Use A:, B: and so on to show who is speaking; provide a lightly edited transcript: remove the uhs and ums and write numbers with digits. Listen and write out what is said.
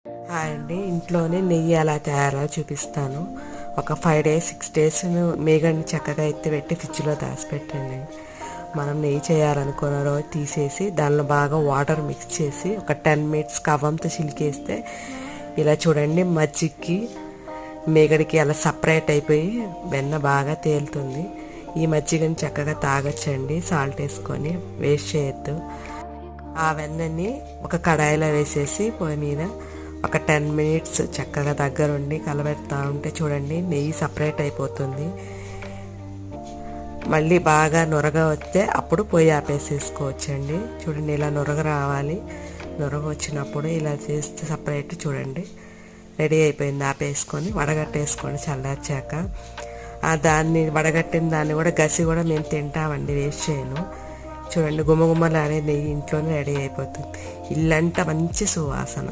A: Hi అండి, ఇంట్లోనే నెయ్యి ఎలా తయారో చూపిస్తాను. ఒక 5 డేస్ 6 డేస్ మేగడిని చక్కగా ఎత్తిపెట్టి ఫ్రిడ్జ్లో దాచిపెట్టండి. మనం నెయ్యి చేయాలనుకున్న రోజు తీసేసి దానిలో బాగా వాటర్ మిక్స్ చేసి ఒక 10 మినిట్స్ కవ్వంతో చిలికేస్తే ఇలా చూడండి మజ్జిగకి మేగడికి అలా సపరేట్ అయిపోయి వెన్న బాగా తేలుతుంది. ఈ మజ్జిగని చక్కగా తాగొచ్చండి, సాల్ట్ వేసుకొని, వేస్ట్ చేయొద్దు. ఆ వెన్నని ఒక కడాయిలో వేసేసి పొయ్యి మీద ఒక 10 మినిట్స్ చక్కగా దగ్గరుండి కలబెడతా ఉంటే చూడండి నెయ్యి సపరేట్ అయిపోతుంది. మళ్ళీ బాగా నురగ వస్తే అప్పుడు పొయ్యి ఆపేసేసుకోవచ్చండి. చూడండి ఇలా నురగ రావాలి. నురగ వచ్చినప్పుడు ఇలా చేస్తే సపరేట్ చూడండి రెడీ అయిపోయింది. ఆపేసుకొని వడగట్టేసుకోండి చల్లార్చాక. దాన్ని వడగట్టిన దాన్ని కూడా గసి కూడా మేము తింటామండి, వేస్ట్ చేయను. చూడండి గుమగుమలాడే నెయ్యి ఇంట్లోనే రెడీ అయిపోతుంది. ఇల్లంతా మంచి సువాసన.